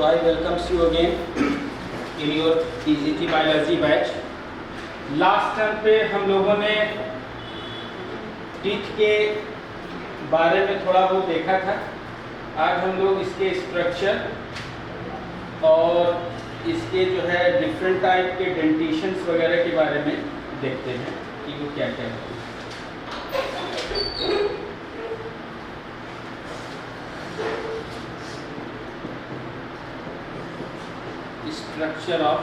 I welcomes you again in your ECT Biology batch. Last term पे हम लोगों ने टीथ के बारे में थोड़ा बहुत देखा था। आज हम लोग इसके स्ट्रक्चर और इसके जो है डिफरेंट टाइप के डेंटिशंस वगैरह के बारे में देखते हैं कि वो क्या क्या है। Structure of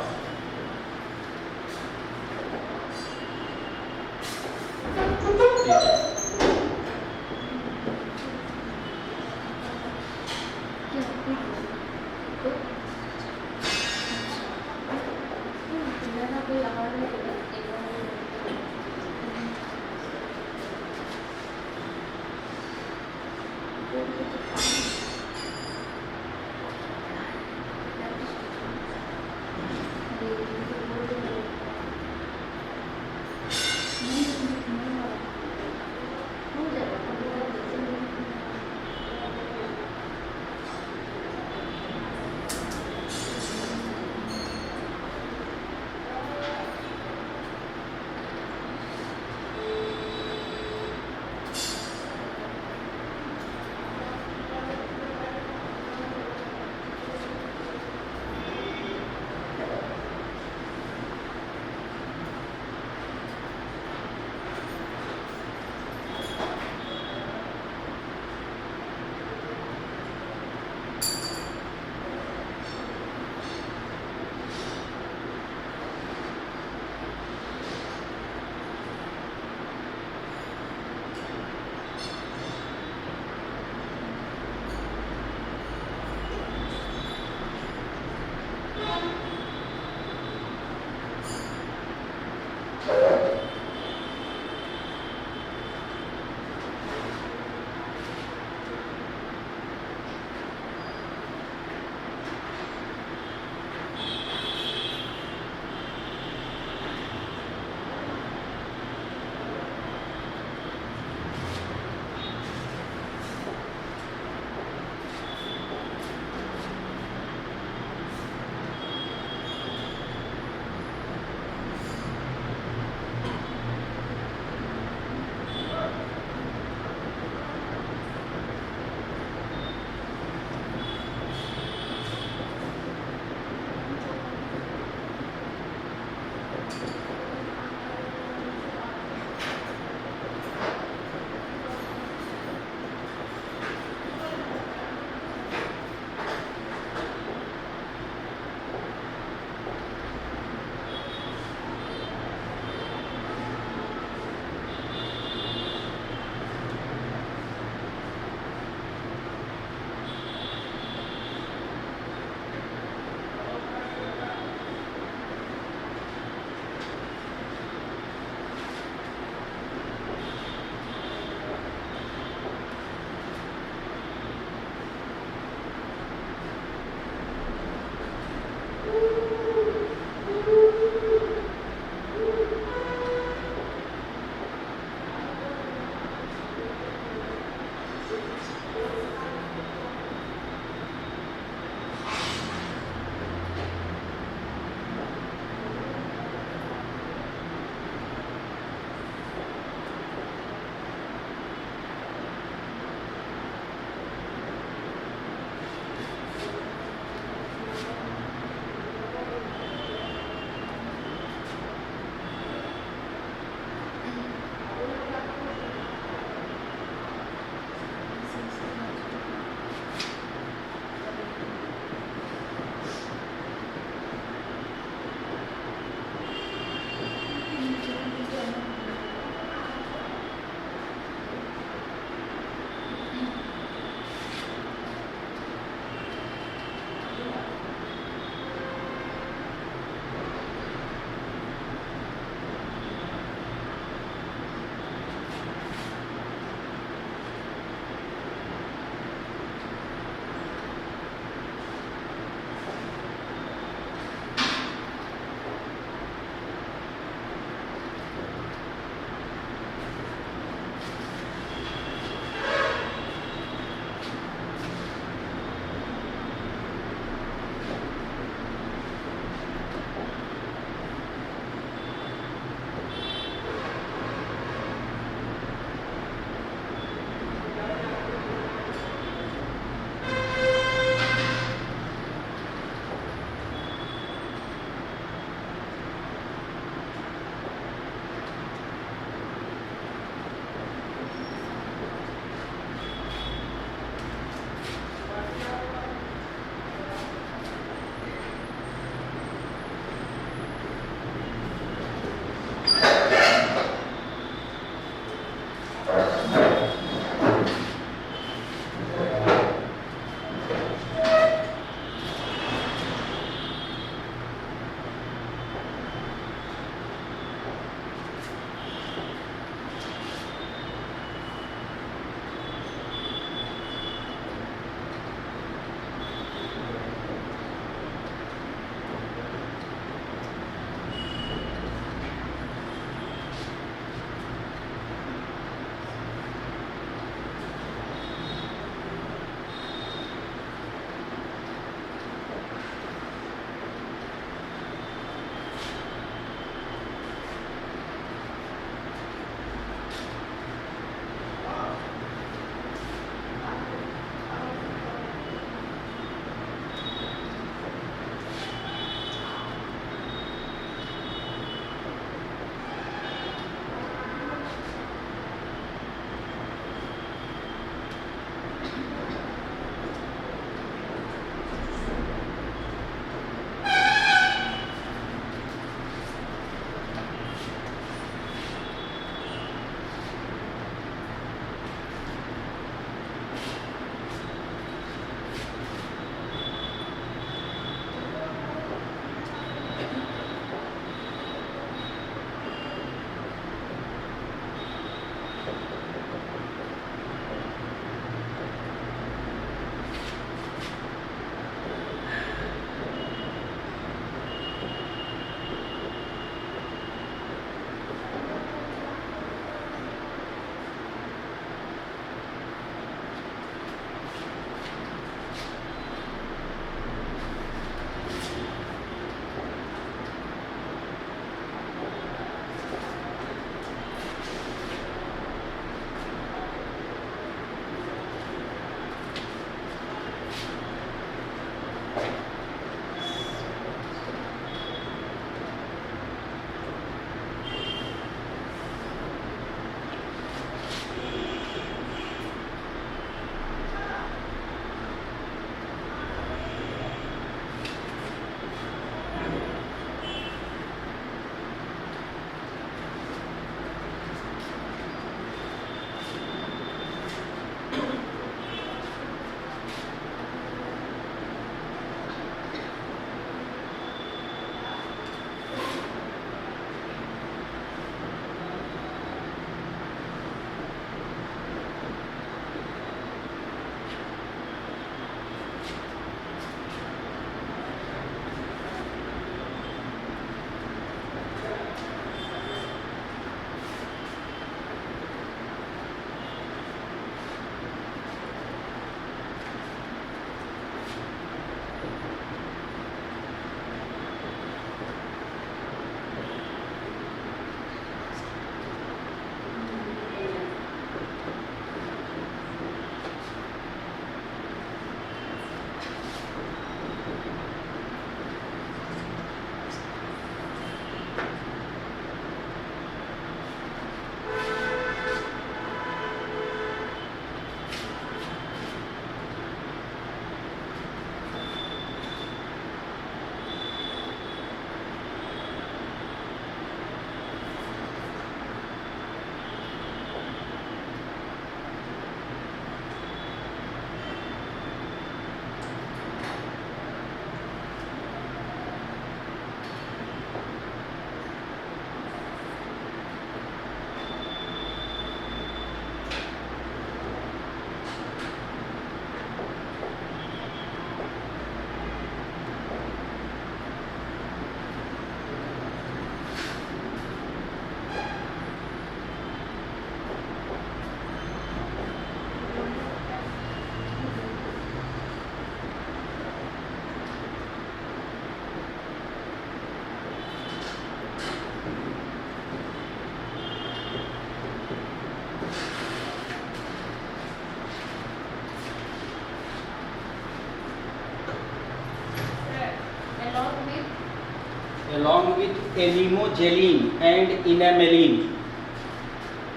along with anemogeline and enameline.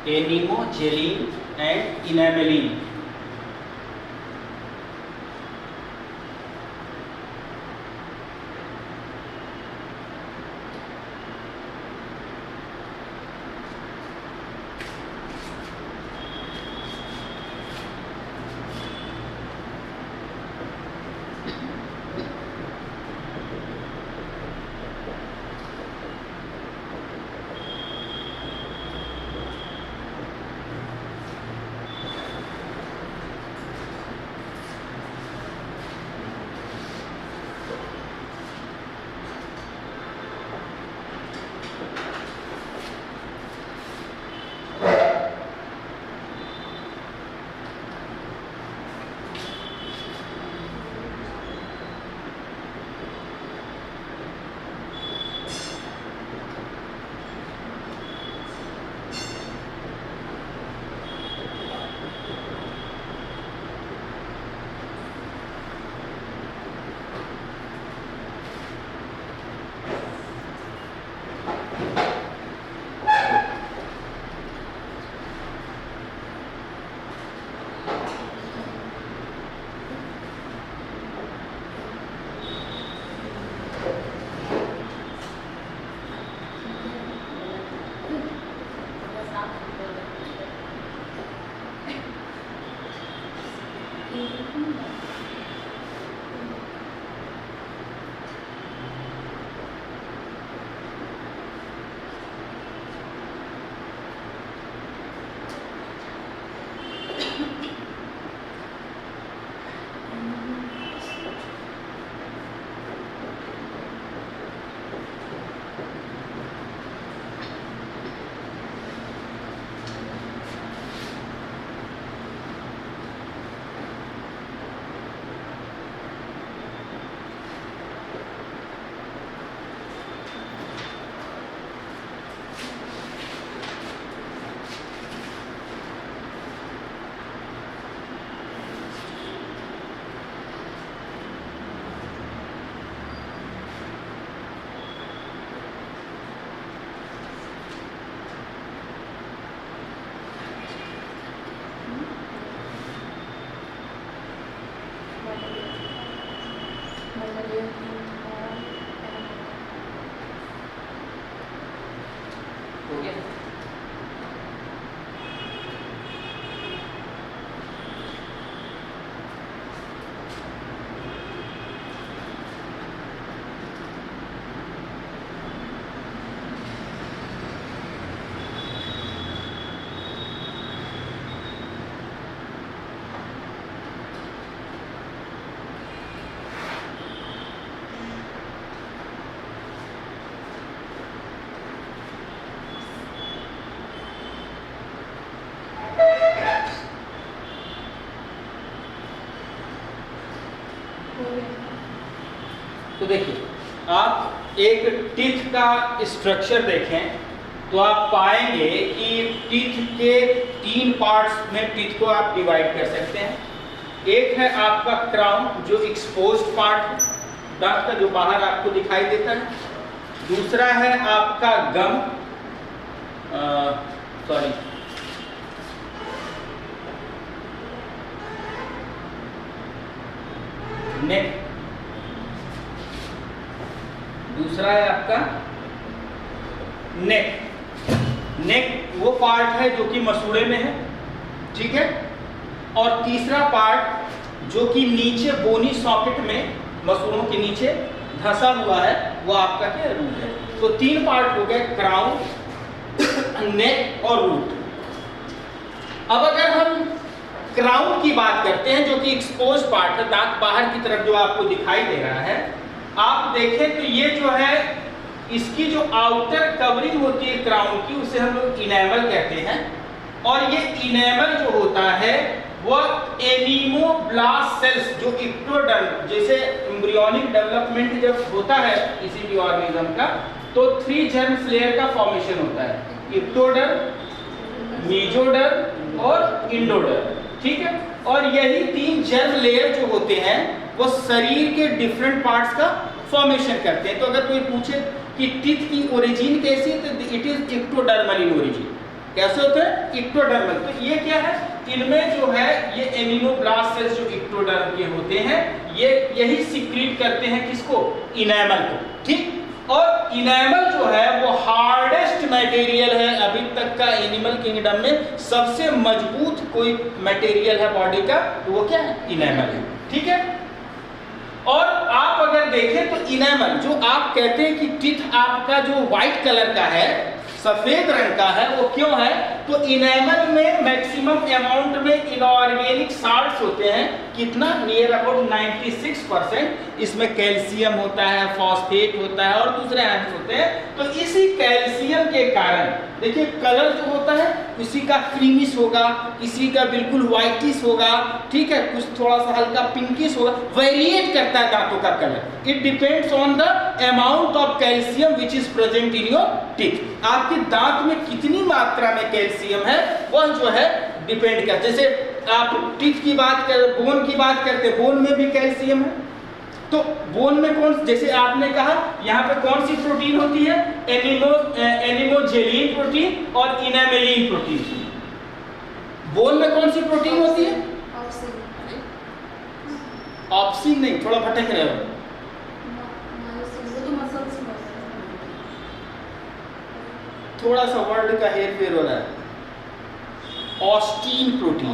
Anemogeline and enameline. हो गया। तो देखिए, आप एक टीथ का स्ट्रक्चर देखें तो आप पाएंगे कि टीथ के 3 पार्ट्स में टीथ को आप डिवाइड कर सकते हैं। एक है आपका क्राउन जो एक्सपोज्ड पार्ट है, दांत का जो बाहर आपको दिखाई देता है। दूसरा है आपका गम, नेक। दूसरा है आपका नेक। नेक वो पार्ट है जो कि मसूड़े में है, ठीक है। और तीसरा पार्ट जो कि नीचे बोनी सॉकेट में मसूड़ों के नीचे धंसा हुआ है, वो आपका क्या रूट है। तो 3 पार्ट हो गए, क्राउन, नेक और रूट। अब अगर हम क्राउन की बात करते हैं जो कि एक्सपोज पार्ट है, दांत बाहर की तरफ जो आपको दिखाई दे रहा है, आप देखें तो ये जो है इसकी जो आउटर कवरिंग होती है क्राउन की, उसे हम लोग इनेमल कहते हैं। और ये इनेमल जो होता है वह एनीमोब्लास्ट सेल्स जो इक्टोडर्म, जैसे एम्ब्रियोनिक डेवलपमेंट जब होता है किसी भी ऑर्गेनिज्म का, तो 3 जर्म लेयर का फॉर्मेशन होता है, इक्टोडर्म, मेसोडर्म और इंडोडर्म, ठीक है। और यही 3 जर्म लेयर जो होते हैं वो शरीर के डिफरेंट पार्ट्स का फॉर्मेशन करते हैं। तो अगर कोई पूछे कि टीथ की ओरिजिन कैसी है, तो इट इज इक्टोडर्मल इन ओरिजिन। कैसे होते हैं? इक्टोडर्मल। तो ये क्या है, इनमें जो है ये एमिनोब्लास्ट सेल्स जो इक्टोडर्म के होते हैं, ये यही सिक्रीट करते हैं किसको? इनेमल को। ठीक, और इनेमल जो है वो हार्डेस्ट मटेरियल है अभी तक का एनिमल किंगडम में, सबसे मजबूत कोई मटेरियल है बॉडी का, तो वो क्या है? इनेमल है। ठीक है, और आप अगर देखें तो इनेमल जो आप कहते हैं कि टीथ आपका जो व्हाइट कलर का है, सफेद रंग का है, वो क्यों है? तो इनेमल में मैक्सिमम अमाउंट में इनऑर्गेनिक साल्ट्स होते हैं। कितना? Near about 96%। इसमें कैल्शियम होता है, फॉस्फेट होता है और दूसरे आयंस होते हैं। तो इसी कैल्शियम के कारण देखिए कलर जो होता है, किसी का क्रीमिश होगा, किसी का बिल्कुल व्हाइटिश होगा, ठीक है, कुछ थोड़ा सा हल्का पिंकिश होगा, वेरिएट करता है दांतों का colour. It depends on the amount of calcium which is present in your teeth. आपके दांत में कितनी मात्रा में कैल्शियम है वह जो है डिपेंड करता है। जैसे आप टीथ की बात कर, बोन की बात करते हैं, बोन में भी कैल्शियम है। तो बोन में कौन, जैसे आपने कहा यहाँ पे कौन सी प्रोटीन होती है? एनिमोजेलिन प्रोटीन और इनेमेलिन प्रोटीन। बोन में कौन सी प्रोटीन होती है? ऑप्सिन नहीं, थोड़ा भटक रहे हो। थोड़ा सा वर्ड का हेर फेर हो रहा है। Ossein protein.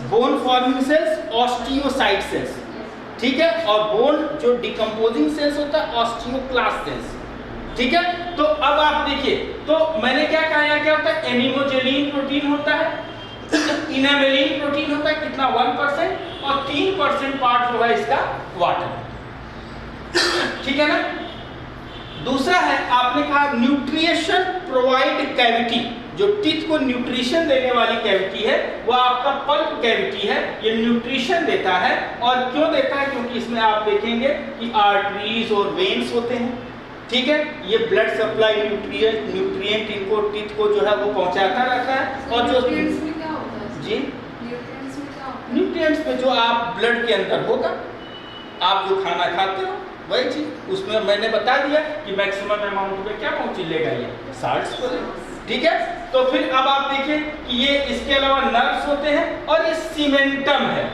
Bone forming cells osteocyte cells, ठीक है, और बोन जो डिकम्पोजिंग सेल्स होता है ऑस्टियोक्लास्ट सेल्स। ठीक है, तो अब आप देखिए, तो मैंने क्या कहा, यहाँ क्या होता है? एनिमोजेलिन प्रोटीन होता है, इनेमेलिन प्रोटीन होता है, कितना? 1%, और 3% पार्ट जो है इसका वाटर। ठीक है ना। दूसरा है, आपने कहा न्यूट्रिशन प्रोवाइड कैविटी, जो टीथ को न्यूट्रिशन देने वाली कैविटी है वो आपका पल्प कैविटी है। ये न्यूट्रिशन देता है, और क्यों देता है? क्योंकि इसमें आप देखेंगे कि आर्टरीज और वेन्स होते हैं। ठीक है, ये ब्लड सप्लाई न्यूट्रिएंट इनको टीथ को जो है वो पहुंचाता रहता है। और जो न्यूट्रिएंट्स में क्या होता है जी, न्यूट्रिएंट्स में क्या होता है? न्यूट्रिएंट्स में जो आप ब्लड के अंदर होगा, आप जो खाना खाते हो वही चीज, उसमें मैंने बता दिया कि मैक्सिमम अमाउंट में क्या पहुंच लेगा, ये साल्ट्स को। ठीक है, तो फिर अब आप देखिए कि ये इसके अलावा नर्व्स होते हैं, और ये सीमेंटम है।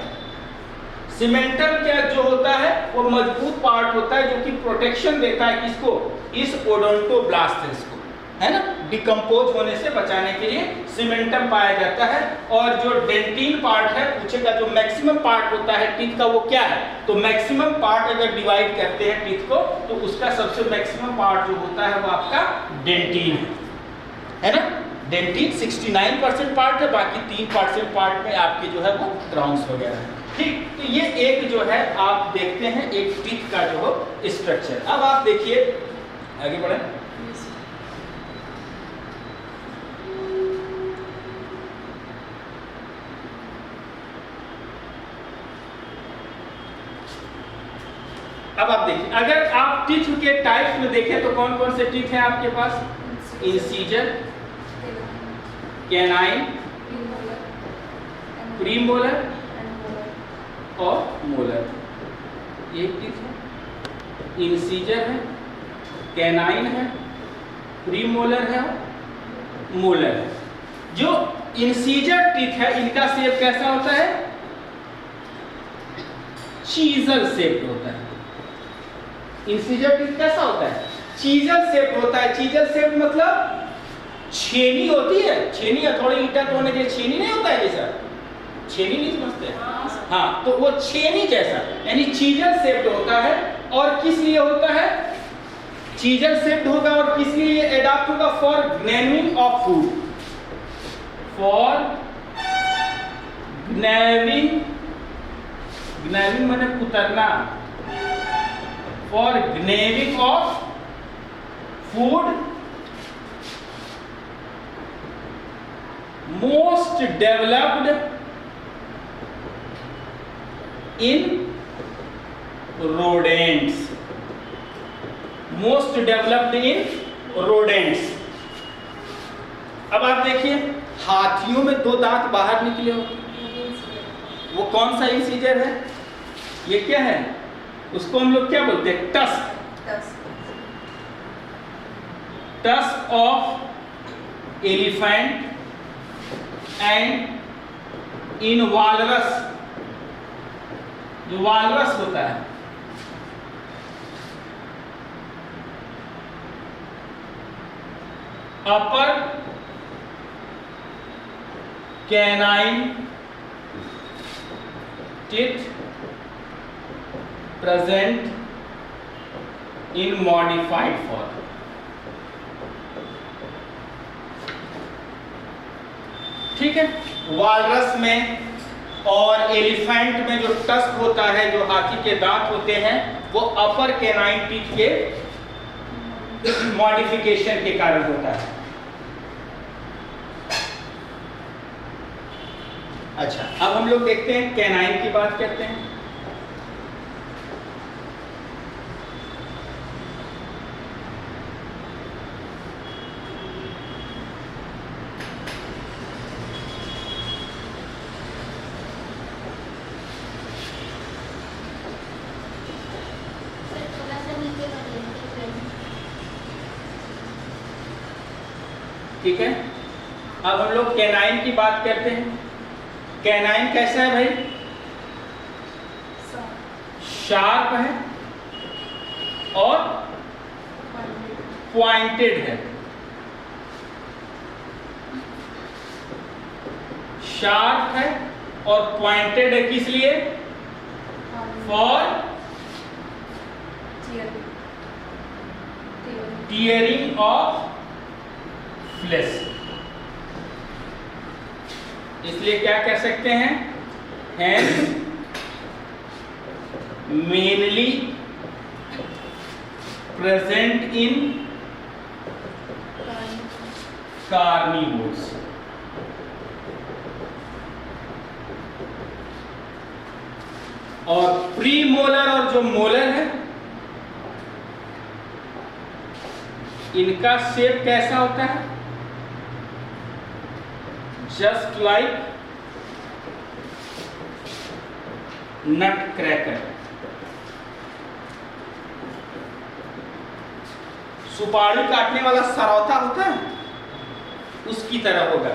सीमेंटम क्या जो होता है वो मजबूत पार्ट होता है जो कि प्रोटेक्शन देता है किसको? इस ओडोंटोब्लास्ट सेल्स को, है ना, डिकम्पोज होने से बचाने के लिए सीमेंटम पाया जाता है। और जो डेंटिन पार्ट है, पूछेगा जो मैक्सिमम पार्ट होता है टीथ का वो क्या है? तो मैक्सिमम पार्ट अगर डिवाइड करते हैं टीथ को, तो उसका सबसे मैक्सिमम पार्ट जो होता है वो आपका डेंटिन है ना। डेंटिन 69% पार्ट है, बाकी 3% पार्ट में आपके जो है वो क्राउन्स वगैरह है। ठीक, तो ये एक जो है आप देखते हैं एक टीथ का जो हो स्ट्रक्चर। अब आप देखिए आगे बढ़े। अब आप देखिए, अगर आप टीथ के टाइप्स में देखें तो कौन कौन से टीथ हैं आपके पास? इंसीजर, कैनाइन, प्रीमोलर और मोलर। ये टीथ है, इंसीजर है, कैनाइन है, प्रीमोलर है, मोलर है। जो इंसीजर टीथ है इनका शेप कैसा होता है? चीजल शेप होता है। इंसीजर टीथ कैसा होता है? चीजल शेप होता है। चीजल शेप मतलब छेनी होती है, छेनी या थोड़ी ईंटा तोड़ने के लिए छेनी नहीं होता है जैसा, छेनी नहीं समझते? हाँ, तो वो छेनी जैसा यानी चीजल शेप्ड होता है। और किस लिए होता है? चीजल शेप्ड होगा और किस लिए एडाप्ट होगा? For gnawing of food, for gnawing, gnawing माने कुतरना, for gnawing of food, most developed in rodents, most developed in rodents। अब आप देखिए हाथियों में 2 दांत बाहर निकले हो, वो कौन सा इंसीजर है? ये क्या है? उसको हम लोग क्या बोलते हैं? Tusk. tusk of elephant and in walrus, जो walrus होता है, upper canine teeth present in modified form. ठीक है, वालरस में और एलिफेंट में जो टस्क होता है, जो हाथी के दांत होते हैं, वो अपर कैनाइन टीथ के मॉडिफिकेशन के कारण होता है। अच्छा, अब हम लोग देखते हैं कैनाइन की बात करते हैं। ठीक है, अब हम लोग कैनाइन की बात करते हैं। कैनाइन कैसा है भाई? शार्प है और पॉइंटेड है। शार्प है और पॉइंटेड है, किस लिए? For tearing of flesh. इसलिए क्या कह सकते हैं? Hence mainly present in carnivores. और प्री मोलर और जो मोलर है, इनका शेप कैसा होता है? Just like nutcracker. सुपारी काटने वाला सरौता होता है, उसकी तरह होगा।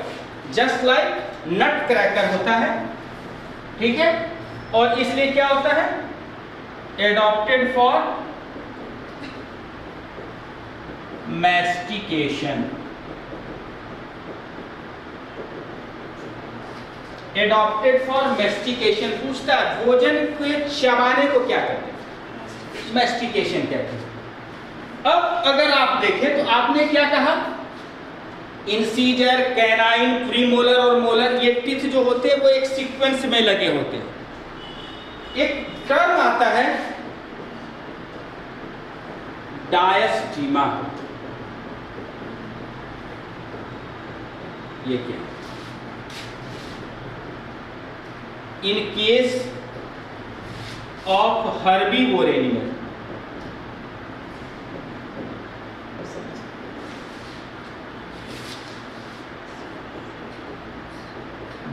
जस्ट लाइक नट क्रैकर होता है। ठीक है, और इसलिए क्या होता है? Adopted for mastication. Adopted for mastication. पूछता है भोजन के चबाने को क्या कहते हैं? मैस्टिकेशन कहते हैं। अब अगर आप देखें तो आपने क्या कहा? इंसीजर, कैनाइन, प्रीमोलर और मोलर, ये टीथ जो होते हैं वो एक सीक्वेंस में लगे होते हैं। एक टर्म आता है डायस्टीमा। ये क्या? In case of herbivore animal,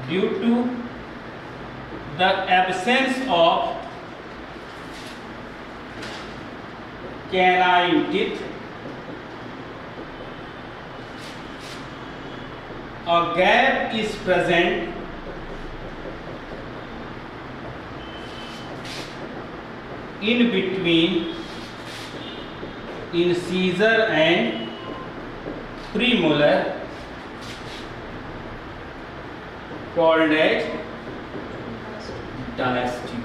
due to the absence of canine teeth, a gap is present in between incisor and premolar, called as diastema.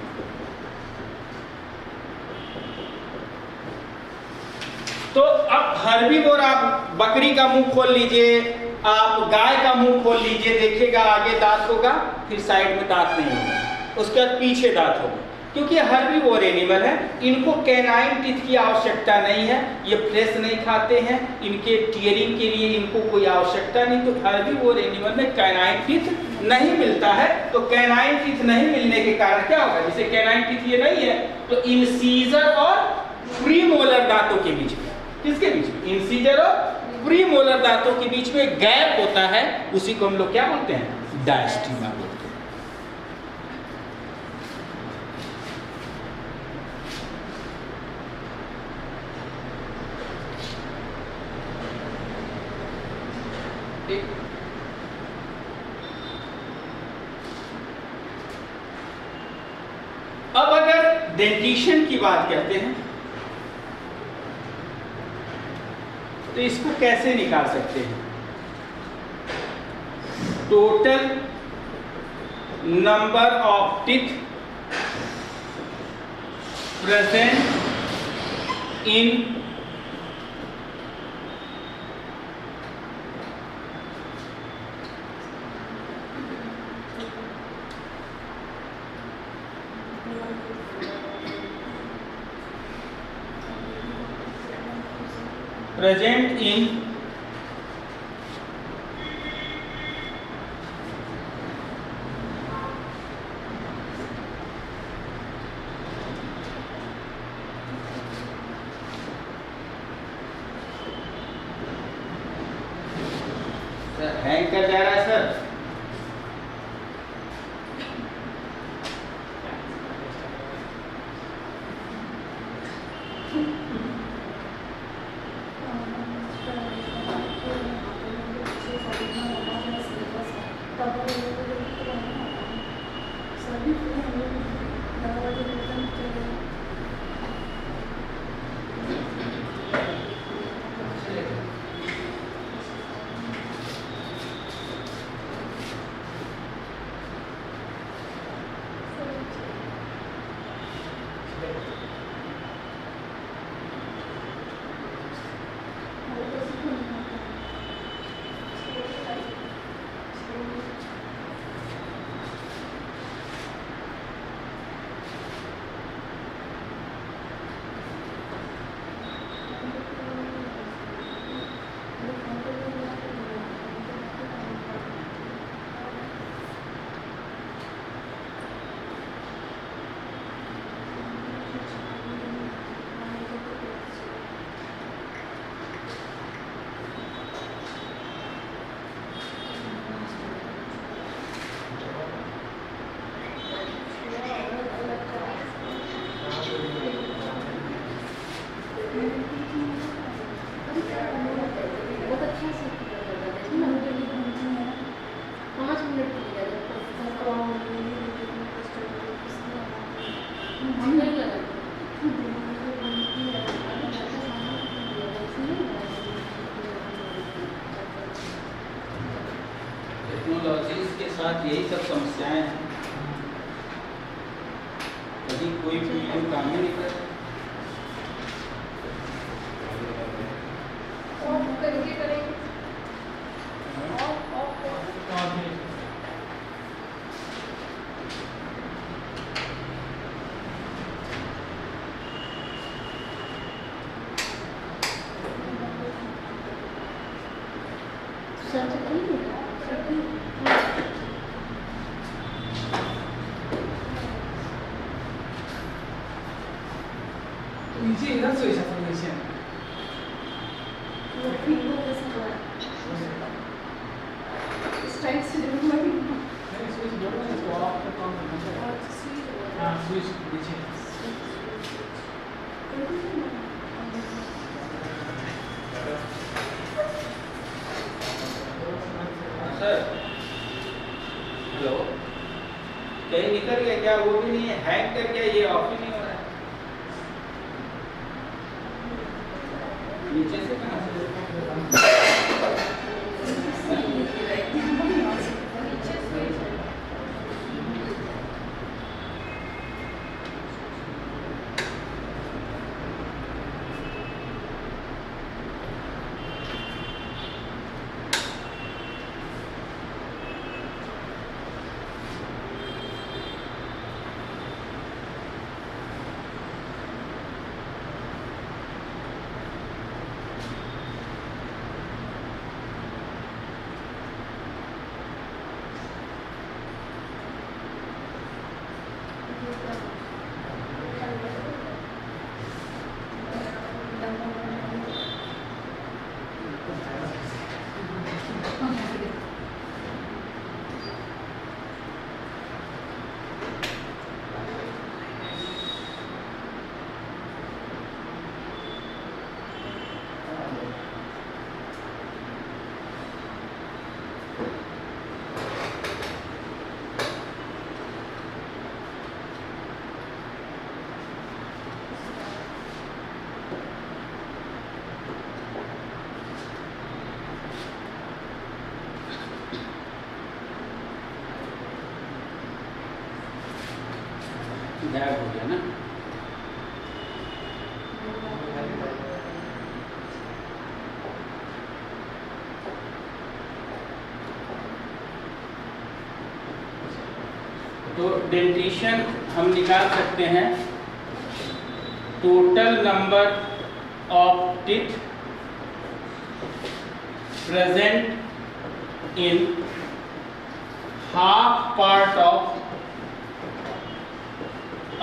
तो अब हर्बीवोर, आप बकरी का मुंह खोल लीजिए, आप गाय का मुंह खोल लीजिए, देखिएगा आगे दांत होगा, फिर साइड में दांत नहीं होगा, उसके बाद पीछे दांत होगा। क्योंकि हर्बीवोर एनिमल है, इनको कैनाइन टीथ की आवश्यकता नहीं है, ये फ्लेश नहीं खाते हैं, इनके टीयरिंग के लिए इनको कोई आवश्यकता नहीं। तो हर्बीवोर एनिमल में कैनाइन टीथ नहीं मिलता है। तो कैनाइन टीथ नहीं मिलने के कारण क्या होगा? जैसे कैनाइन टीथ ये नहीं है, तो इंसीजर और प्रीमोलर दांतों के बीच में, किसके बीच में? इंसीजर और प्रीमोलर दांतों के बीच में गैप होता है, उसी को हम लोग क्या बोलते हैं? डायस्टीमा बोलते हैं। ठीक। अब अगर डेंटिशन की बात करते हैं तो इसको कैसे निकाल सकते हैं? Total number of teeth present in present in sir hang कर जा रहा है सर। टेक्नोलॉजीज के साथ यही सब समस्याएं हैं, कभी कोई वीडियो काम ही नहीं कर रहा। नीचे इधर से ऐसा नीचे स्ट्राइक से जरूर लगी नहीं स्विच बोर्ड में इसको ऑफ कर काम करना है। हां स्विच नीचे सर हेलो, कहीं निकल गया क्या? वो भी नहीं है, हैंग कर गया, ये ऑफ ही नहीं हो रहा है। नीचे से कहाँ से? गायब हो गया ना। तो डेंटिशन हम निकाल सकते हैं total number of teeth present in half part of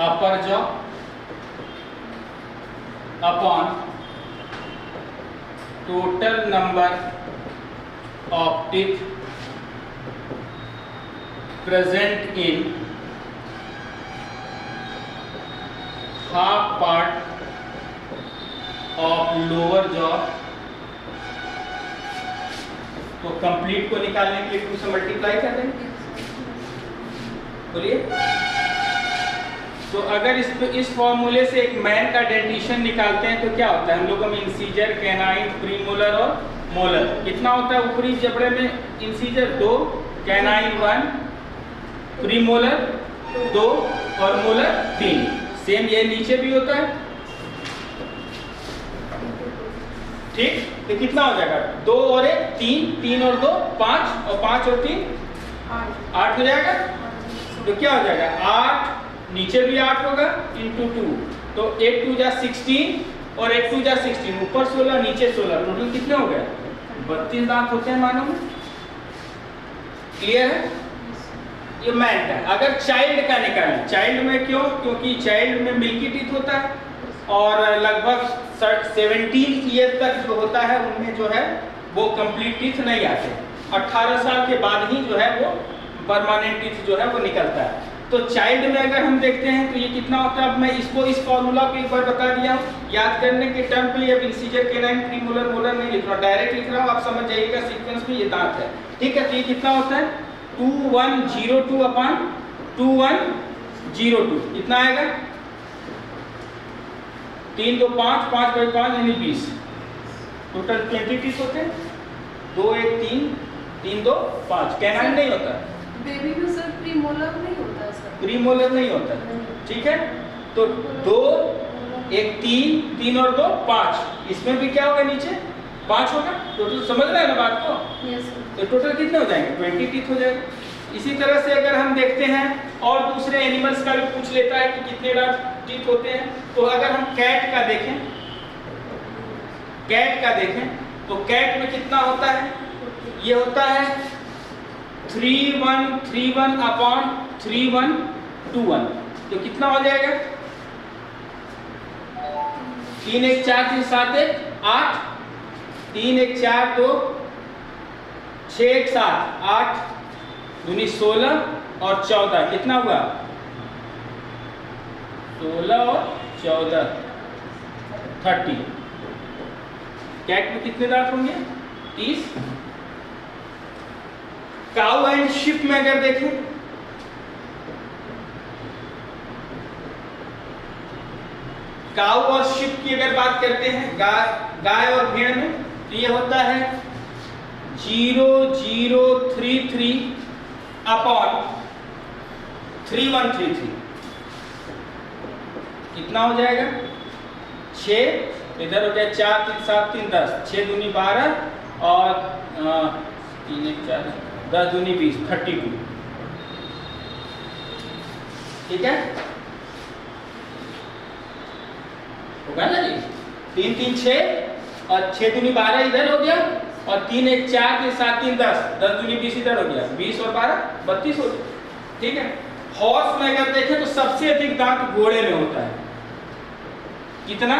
upper jaw upon total number of teeth present in half part of lower jaw। तो कंप्लीट को निकालने के लिए 2 से मल्टीप्लाई कर देंगे। बोलिए। तो अगर इस फॉर्मूले से एक मैन का डेंटिशन निकालते हैं तो क्या होता है, हम लोगों में इंसीजर, कैनाइन, प्रीमोलर और मोलर कितना होता है? ऊपरी जबड़े में इंसीजर 2, कैनाइन 1, प्रीमोलर 2 और मोलर 3। सेम ये नीचे भी होता है। ठीक, तो कितना हो जाएगा? 2 और 1 3, 3 और 2 5 और 5 और 3 8 हो जाएगा। तो क्या हो जाएगा? 8, नीचे भी 8 होगा इंटू 2, तो 8 2 जा 16 और 8 2 जा 16, ऊपर 16 नीचे 16, टोटल कितने हो गए? 32 दांत होते हैं मानव में। क्लियर है? ये मैन का। अगर चाइल्ड का निकालें, चाइल्ड में क्यों? क्योंकि चाइल्ड में मिल्की टीथ होता है और लगभग 17 ईयर तक जो होता है उनमें जो है वो कंप्लीट टीथ नहीं आते। 18 साल के बाद ही जो है वो परमानेंट टीथ जो है वो निकलता है। तो चाइल्ड में अगर हम देखते हैं तो ये कितना होता है? अब मैं इसको इस फॉर्मूला को एक बार बता दिया हूँ, याद करने के टर्म के लिए। अब इंसीजर, कैनाइन, प्रीमोलर, मोलर नहीं लिख रहा, डायरेक्ट लिख रहा हूँ, आप समझ जाइएगा सीक्वेंस में ये दांत है। ठीक है, तो ये कितना होता है? 2102 अपॉन 2102 कितना आएगा? 3 2 5 5 बाई 5 यानी 20, टोटल 20 टीथ होते हैं। 2 1 3 3 2 5। कैनाइन नहीं होता, बेबी में सर प्रीमोलर नहीं होता है सर। प्रीमोलर नहीं होता। ठीक है, तो 2 1 3 3 और 2 5, इसमें भी क्या होगा? नीचे 5 होगा। टोटल समझ रहे हैं ना बात को? Yes sir. तो टोटल कितने हो जाएंगे? 20 टीथ हो जाएगा। इसी तरह से अगर हम देखते हैं और दूसरे एनिमल्स का भी पूछ लेता है कि कितने टीथ होते हैं, तो अगर हम कैट का देखें, तो कैट में कितना होता है? ये होता है 3131 अपॉन 3121, तो कितना हो जाएगा? 3 1 4 3 7 1 8, 3 1 4 2 6 1 7 8 दूनी 16 और 14, कितना हुआ? 16 और 14 30। कैट में कितने दांत होंगे? 30। काऊ एंड शिप में अगर देखें, काऊ और शिप की अगर बात करते हैं, गाय और भेड़ में, तो ये होता है 0033 अपॉन 3133, कितना हो जाएगा? 6, इधर हो गया 4 3 7 3 10, 6 दूनी 12 और 3 1 4 10 दूनी 20, 32। ठीक है, होगा ना जी? 3 3 6 और 6 दूनी 12 इधर हो गया और 3 1 4 3 7 3 10, 10 दूनी 20 इधर हो गया, 20 और 12 32 हो गया। ठीक है, हॉर्स में अगर देखें तो सबसे अधिक दांत घोड़े में होता है। कितना?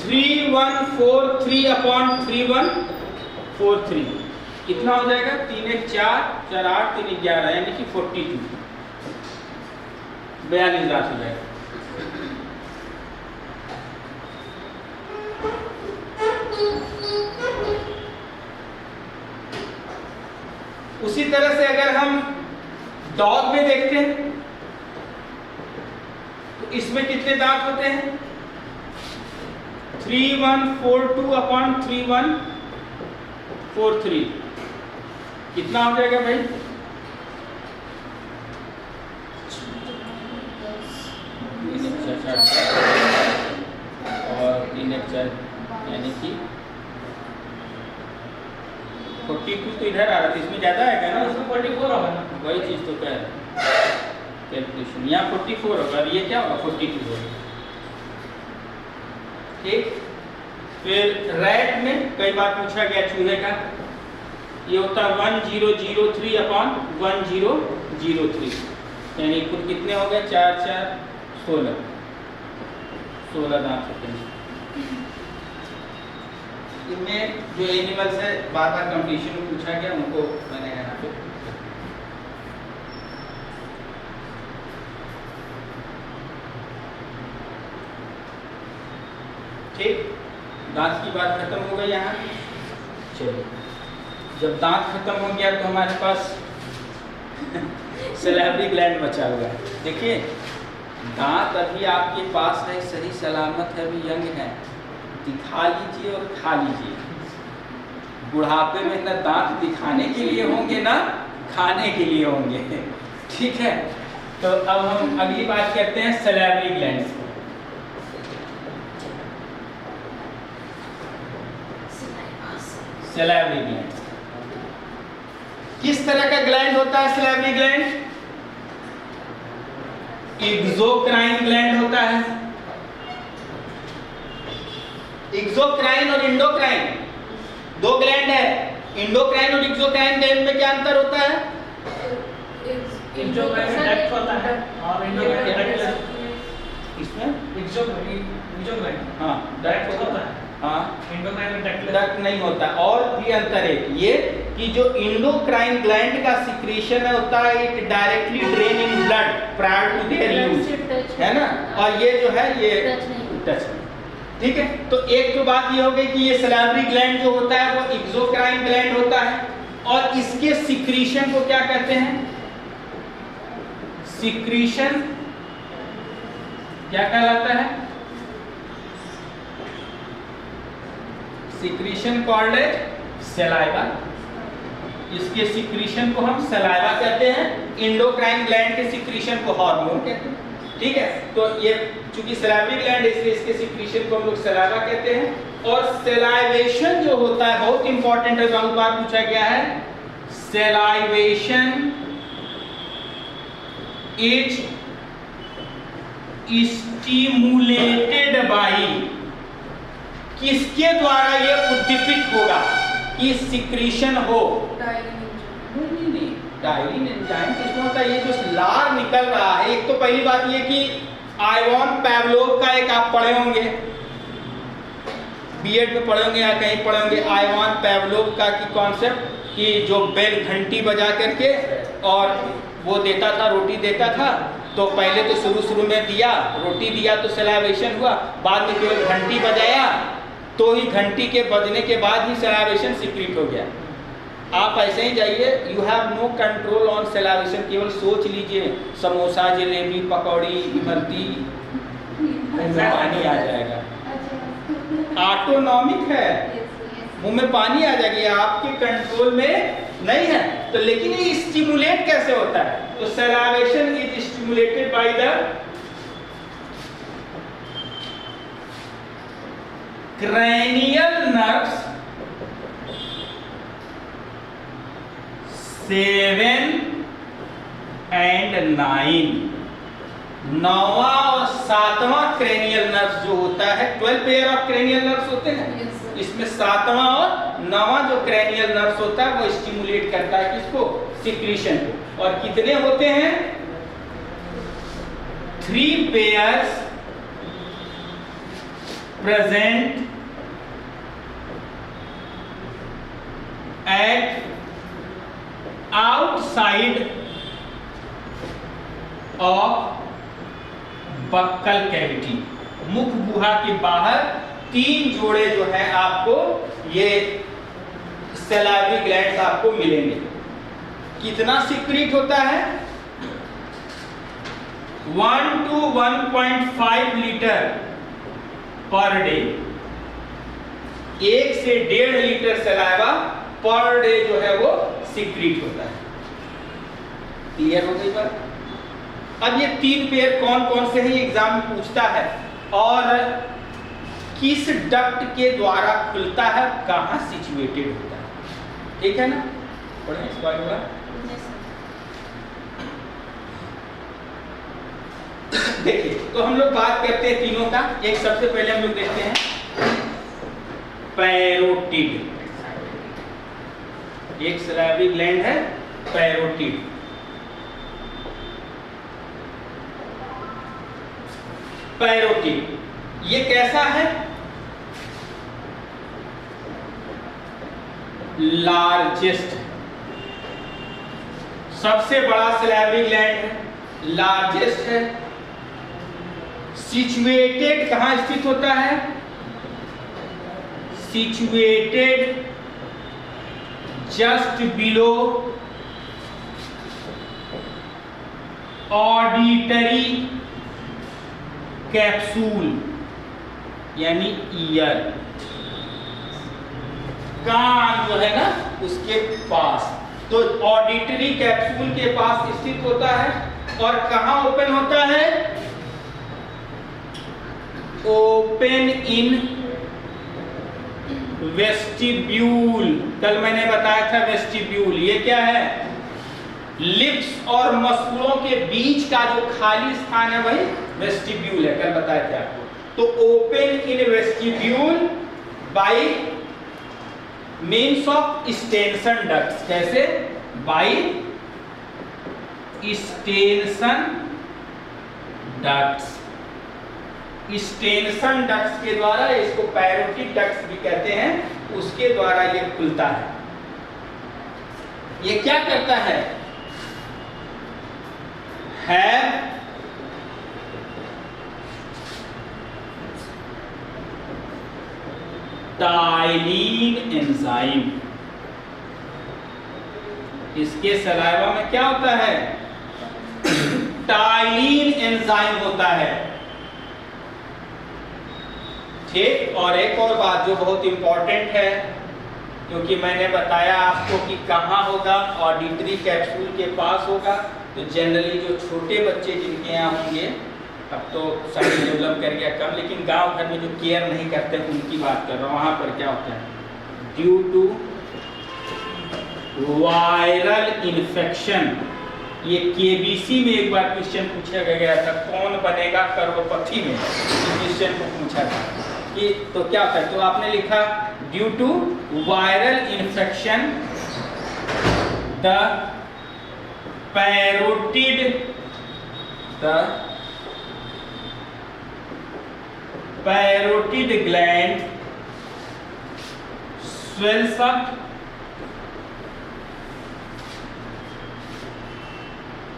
3143 अपॉन 3143, कितना हो जाएगा? 3 1 4 4 8 3 11 यानी कि 42, 42 दांत हो जाएगा। उसी तरह से अगर हम डॉग में देखते हैं तो इसमें कितने दांत होते हैं? 3142/3143 कितना हो जाएगा भाई? और 3 यानी कि 42 तो इधर आ रहा था, इसमें ज्यादा आएगा ना? इसमें 44 होगा ना? वही चीज तो क्या है कैलकुलेशन, यहाँ 44 होगा और ये क्या होगा 42 होगा। ठीक, फिर रैट में कई बार पूछा गया चूहे का, ये होता है 1003/1003 यानी कुल कितने हो गए? 4 4 16 दांत होते हैं। इनमें जो एनिमल्स है बार बार कंपटीशन में पूछा गया उनको मैंने यहाँ पे ठीक। दांत की बात खत्म हो गई यहाँ। चलो, जब दांत खत्म हो गया तो हमारे पास सैलिवरी ग्लैंड बचा हुआ है। देखिए दांत अभी आपके पास है, सही सलामत है, अभी यंग है, दिखा लीजिए और खा लीजिए। बुढ़ापे में ना दांत दिखाने के लिए होंगे ना खाने के लिए होंगे। ठीक है, तो अब हम अगली बात करते हैं सैलिवरी ग्लैंड्स। सैलिवरी ग्लैंड किस तरह का ग्लैंड होता है? सैलिवरी ग्लैंड एक्सोक्राइन ग्लैंड होता है। एक्सोक्राइन और इंडोक्राइन दो ग्लैंड है। इंडोक्राइन और एक्सोक्राइन ग्लैंड में क्या अंतर होता है? इंडोक्राइन में डक्ट होता है और इंडोक्राइन में डक्ट इसमें इंडोक्राइन हाँ डक्ट होता है, हाँ इंडोक्राइन में डक्ट नहीं होता। और भी अंतर है ये कि जो इंडोक्राइन ग्लैंड का सिक्रीशन है होता है it directly drain in blood prior to their use, है ना, और ये जो है ये टच। ठीक है, तो एक तो बात ये हो गई कि ये सैलिवरी ग्लैंड जो होता है वो एक्सोक्राइन ग्लैंड होता है और इसके सिक्रीशन को क्या कहते हैं? सिक्रीशन क्या कहलाता है? Secretion called as saliva. इसके सिक्रीशन को हम सलाइवा कहते हैं, इंडोक्राइन ग्लैंड के सिक्रीशन को हार्मोन कहते हैं। ठीक है, तो ये चूंकि सैलिवरी ग्लैंड है इसलिए इसके सिक्रीशन को हम लोग सलाइवा कहते हैं। और सलाइवेशन जो होता है बहुत इंपॉर्टेंट है, बहुत बार पूछा गया है। सलाइवेशन इज स्टिमुलेटेड बाय, किसके द्वारा ये उद्दीपित होगा कि सिक्रीशन हो? डायलिन एंजाइम किसमें होता है? ये जो लार निकल रहा है, एक तो पहली बात ये कि आइवान पैवलोव का एक आप पढ़े होंगे, बीएड में पढ़े होंगे या कहीं पढ़े होंगे, आइवान पैवलोव का की कॉन्सेप्ट कि जो बेल घंटी बजा करके और वो देता था, रोटी देता था, तो पहले तो शुरू में दिया, रोटी दिया तो सलाइवेशन हुआ, बाद में केवल घंटी बजाया तो ही घंटी के बजने के बाद ही सलाइवेशन सीक्रेट हो गया। आप ऐसे ही जाइए, you have no control on salivation, केवल सोच लीजिए समोसा, जलेबी, पकौड़ी, इमरती, पानी आ जाएगा। ऑटोनॉमिक है, मुंह में पानी आ जाएगी, आपके कंट्रोल में नहीं है। तो लेकिन ये स्टिमुलेट कैसे होता है? तो salivation is stimulated by the cranial nerves 7 and 9। 9वां और 7वां क्रेनियल नर्व्स जो होता है, 12 पेयर ऑफ क्रेनियल नर्व्स होते हैं, इसमें 7वां और 9वां जो क्रेनियल नर्व्स होता है वो स्टिमुलेट करता है किसको? सिक्रीशन को। और कितने होते हैं? 3 pairs present at outside of buccal cavity, मुख गुहा के बाहर 3 जोड़े जो है आपको ये सैलिवरी ग्लैंड्स आपको मिलेंगे। कितना सिक्रीट होता है? 1 to 1.5 लीटर पर डे। 1 से 1.5 लीटर सलाइवा पर डे जो है वो सिक्रीट होता है। क्लियर हो गई बात? अब ये 3 पेयर कौन कौन से हैं एग्जाम में पूछता है, और किस डक्ट के द्वारा खुलता है, कहाँ सिचुएटेड होता है। ठीक है ना? पढ़ें इस बार होगा। देखिए, तो हम लोग बात करते हैं तीनों का। एक सबसे पहले हम लोग देखते हैं पैरोटिड। एक सलाइवरी ग्लैंड है पैरोटिड। पैरोटिड ये कैसा है? लार्जेस्ट, सबसे बड़ा सलाइवरी ग्लैंड है, लार्जेस्ट है। सिचुएटेड कहां स्थित होता है? Situated just below auditory capsule यानी ईयर, कान जो है ना उसके पास। तो ऑडिटरी कैप्सूल के पास स्थित होता है। और कहां ओपन होता है? Open in vestibule. कल मैंने बताया था वेस्टिब्यूल ये क्या है? लिप्स और मसूड़ों के बीच का जो खाली स्थान है वही वेस्टिब्यूल है, कल बताया था आपको। तो open in vestibule by means of Stenson ducts. कैसे? By Stenson ducts. Stenson ducts के द्वारा, इसको पैरोटिड डक्ट्स भी कहते हैं, उसके द्वारा ये खुलता है। ये क्या करता है? Ptyalin enzyme. इसके सलाइवा में क्या होता है? टाइलिन एंजाइम होता है। ठीक। और एक और बात जो बहुत इंपॉर्टेंट है, क्योंकि मैंने बताया आपको कि कहाँ होगा, ऑडिटरी कैप्सूल के पास होगा। तो जनरली जो छोटे बच्चे जिनके यहाँ होंगे, अब तो साइंस डेवलप कर गया कम, लेकिन गांव घर में जो केयर नहीं करते उनकी बात कर रहा हूँ। वहाँ पर क्या होता है? Due to viral infection. ये केबीसी में एक बार क्वेश्चन पूछा गया था, कौन बनेगा करोड़पति में, इस क्वेश्चन को पूछा था कि तो क्या होता है? तो आपने लिखा due to viral infection the parotid gland swells up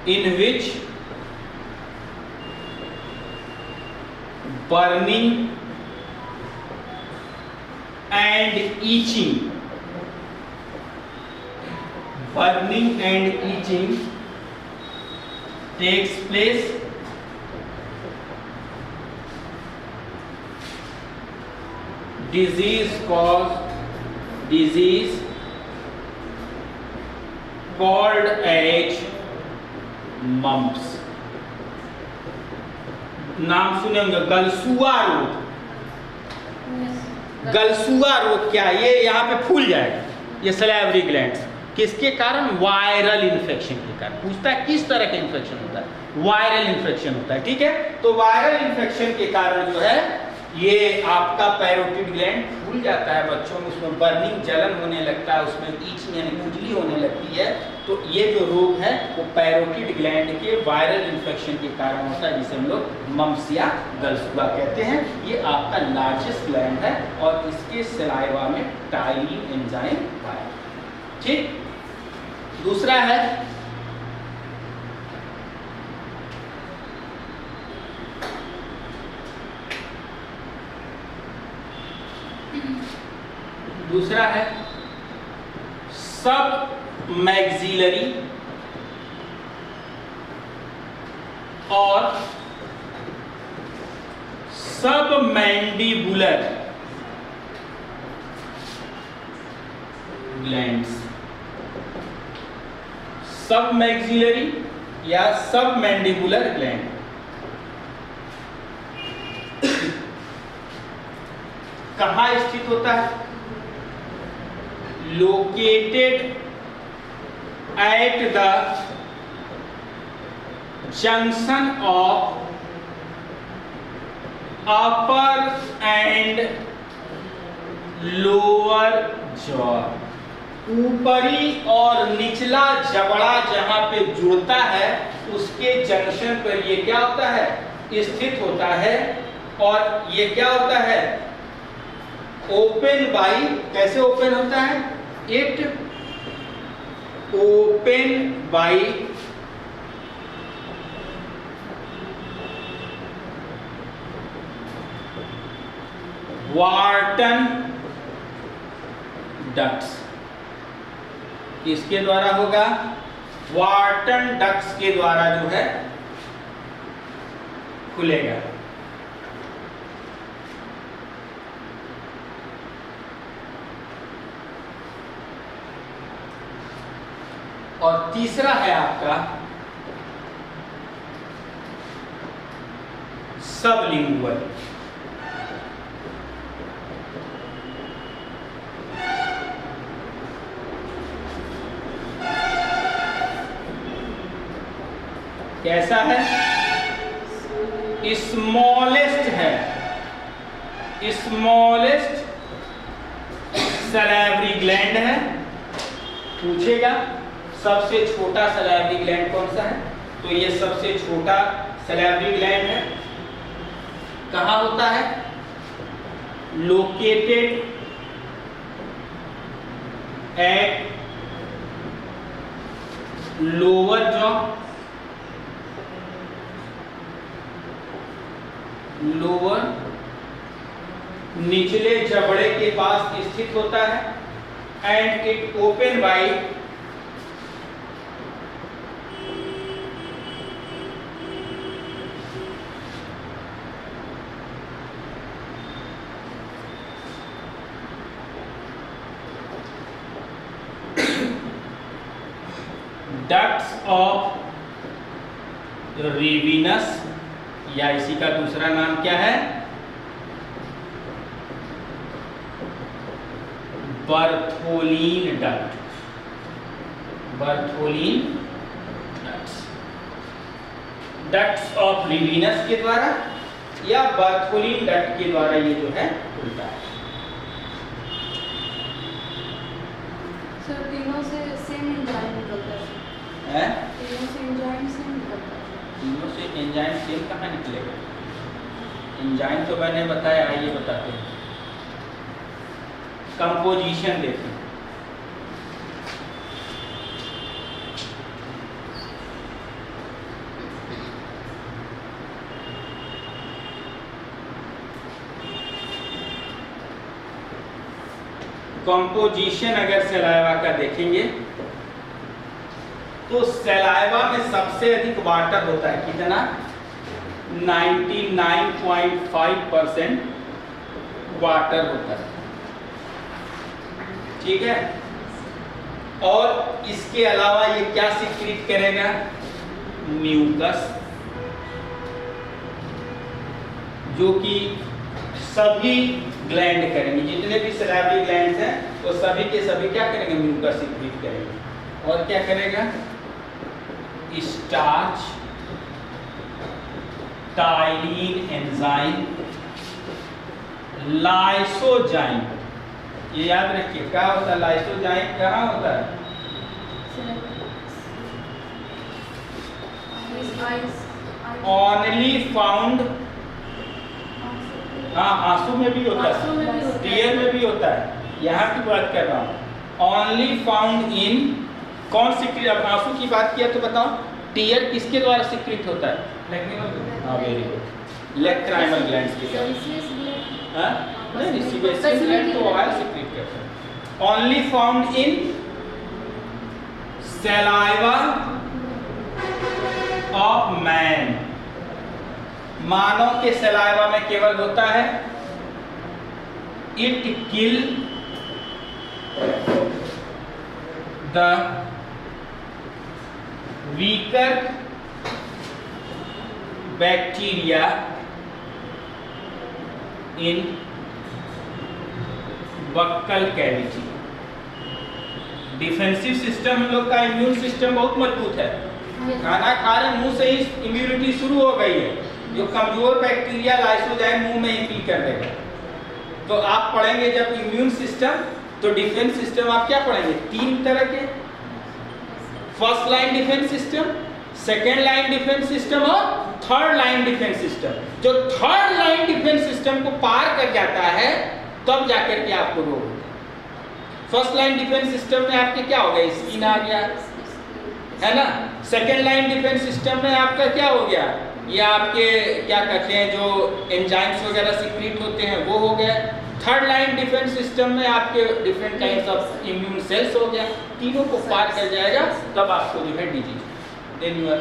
in which burning and itching takes place. Disease called as mumps. नाम सुने होंगे, गलसुआ रोग। गलसुआ रोग क्या? ये यहाँ पे फूल जाएगा, ये सलाइवरी ग्लैंड्स। किसके कारण? वायरल इन्फेक्शन के कारण। पूछता है किस तरह का इन्फेक्शन होता है? वायरल इन्फेक्शन होता है। ठीक है, तो वायरल इन्फेक्शन के कारण जो है ये आपका पैरोटिड ग्लैंड फूल जाता है बच्चों में, उसमें बर्निंग, जलन होने लगता है, उसमें ईचिंग यानी खुजली होने लगती है। तो ये जो रोग है वो पैरोटिड ग्लैंड के वायरल इन्फेक्शन के कारण होता है, जिसे हम लोग मम्प्स या गलसुआ कहते हैं। ये आपका लार्जेस्ट ग्लैंड है और इसके सलाइवा में टाइलिन एंजाइम पाया। ठीक। दूसरा है सब मैक्सिलरी और सब मैंडिबुलर ग्लैंड्स। सब मैक्सिलरी या सब मैंडिबुलर ग्लैंड कहाँ स्थित होता है? Located at the junction of upper and lower jaw. ऊपरी और निचला जबड़ा जहां पे जुड़ता है उसके जंक्शन पर ये क्या होता है? स्थित होता है। और ये क्या होता है? ओपन बाई, कैसे ओपन होता है? It open by Wharton ducts. किसके द्वारा होगा? वार्टन डक्ट्स के द्वारा जो है खुलेगा। और तीसरा है आपका सबलिंगुअल। कैसा है? स्मॉलेस्ट है, स्मॉलेस्ट सैलिवरी ग्लैंड है। पूछेगा सबसे छोटा सैलिवरी ग्लैंड कौन सा है? तो ये सबसे छोटा सैलिवरी ग्लैंड है। कहाँ होता है? Located at lower jaw, lower निचले जबड़े के पास स्थित होता है। And it open by ducts of Rivinus, या इसी का दूसरा नाम क्या है? Bartholin duct. Bartholin ducts, ducts of Rivinus के द्वारा या बर्थोलीन डक्ट के द्वारा ये जो है खुलता है। सर तीनों से सेम एंजाइम निकलता है? तीनों से एंजाइम सेम निकलता है? तीनों से एंजाइम सेम कहाँ निकलेगा? एंजाइम तो मैंने बताया, आइए बताते हैं। कंपोजिशन देखें। कंपोजिशन अगर सलाइवा का देखेंगे तो सलाइवा में सबसे अधिक वाटर होता है। कितना? 99.5% वाटर होता है। ठीक है। और इसके अलावा ये क्या सिक्रीट करेगा? म्यूकस, जो कि सभी ग्लैंड करेंगे। जितने भी सलाइवरी ग्लैंड्स हैं वो सभी के सभी क्या करेंगे? म्यूकस सिक्रीट करेंगे। और क्या करेगा? Starch, ptyalin enzyme, lysozyme. ये याद रखिए क्या होता है लाइसोजाइम? कहाँ होता है? ओनली फाउंड, हाँ आंसू में भी होता है, टीयर में भी होता है। यहाँ की बात कर रहा हूँ। ओनली फाउंड इन, कौन सिक्रीट? अब आंसू की बात किया तो बताओ टीयर किसके द्वारा सिक्रीट होता है? हाँ वेरी गुड, लैक्राइमल ग्लैंड्स के द्वारा। हाँ नहीं, सीबेसियस ग्लैंड तो ऑयल सिक्रीट करता है। Only found in saliva of man, मानव के सलाइवा में केवल होता है it kill the weaker bacteria in buccal cavity. Defensive system हम लोग का इम्यून सिस्टम बहुत मजबूत है, खाना खा रहे मुंह से ही इम्यूनिटी शुरू हो गई है, जो कमजोर बैक्टीरिया लाइसोजाइम मुंह में ही किल कर देगा। तो आप पढ़ेंगे जब इम्यून सिस्टम, तो डिफेंस सिस्टम आप क्या पढ़ेंगे, 3 तरह के, first line defence system, second line defence system और थर्ड लाइन डिफेंस सिस्टम। जो थर्ड लाइन डिफेंस सिस्टम को पार कर जाता है तब जाकर के आपको रोग होता है। फर्स्ट लाइन डिफेंस सिस्टम में आपके क्या हो गया, स्किन आ गया है ना। सेकेंड लाइन डिफेंस सिस्टम में आपका क्या हो गया, ये आपके क्या कहते हैं जो एंजाइम्स वगैरह सिक्रीट होते हैं वो हो गया। थर्ड लाइन डिफेंस सिस्टम में आपके different kinds of immune cells हो गया। तीनों को पार कर जाएगा तब आपको जो है डिजीज, देन यू आर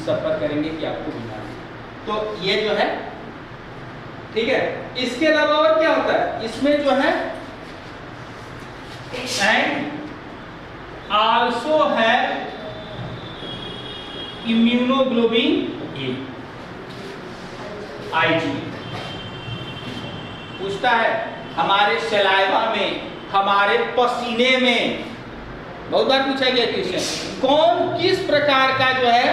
सफर करेंगे कि आपको बीमारी। तो ये जो है ठीक है। इसके अलावा और क्या होता है इसमें जो है, एंड आल्सो है इम्यूनोग्लोबिन ए, आईजी। पूछता है हमारे सलाइवा में, हमारे पसीने में, बहुत बार पूछा गया क्वेश्चन, कौन किस प्रकार का जो है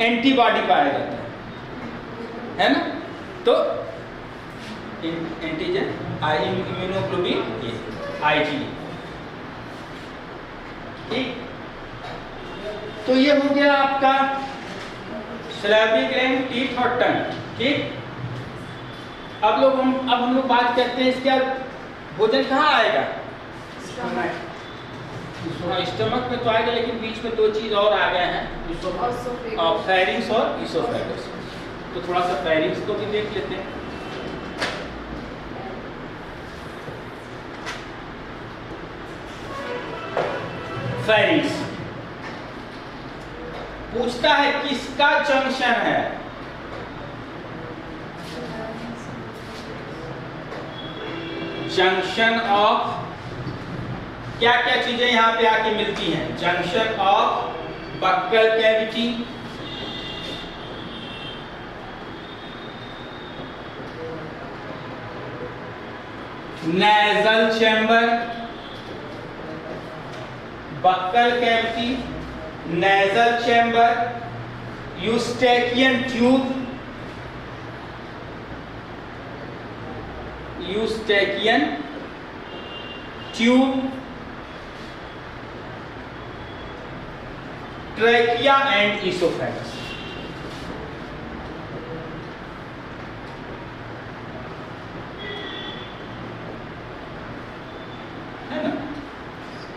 एंटीबॉडी पाया जाता है ना। तो एंटीजन इम्यूनोग्लोबिन ए, आईजी। ठीक, तो ये हो गया आपका सलाइवरी ग्लैंड, टीथ और टंग। ठीक, अब हम लोग बात करते हैं इसके भोजन कहाँ आएगा, स्टमक में तो आएगा, लेकिन बीच में 2 चीज और आ गए हैं, फेरिंक्स और इसोफेगस। तो थोड़ा सा फेरिंक्स को भी देख लेते हैं। फेरिंक्स पूछता है किसका जंक्शन है, जंक्शन ऑफ, क्या क्या चीजें यहां पे आके मिलती हैं, junction of buccal cavity, nasal chamber, buccal cavity, nasal chamber, Eustachian tube, Eustachian tube, trachea and oesophagus. है ना,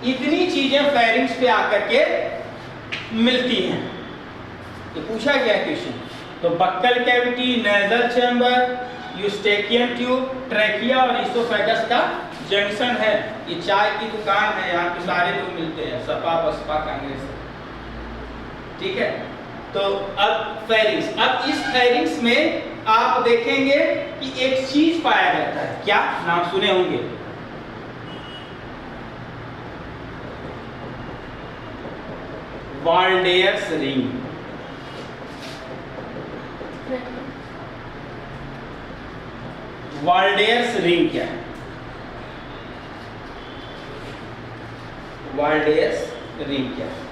इतनी चीजें फेरिंक्स पे आकर के मिलती हैं। तो पूछा गया क्वेश्चन, तो buccal cavity, nasal chamber, Eustachian tube, trachea और इसोफेगस का जंक्शन है। ये चाय की दुकान है, यहाँ पे सारे लोग मिलते हैं, सपा बसपा कांग्रेस। ठीक है, तो अब फेरिंक्स, अब इस फेरिंक्स में आप देखेंगे कि एक चीज पाया जाता है, क्या नाम सुने होंगे, वाल्डेयर्स रिंग। वाल्डेयर्स रिंग क्या है, वाल्डेयर्स रिंग क्या है,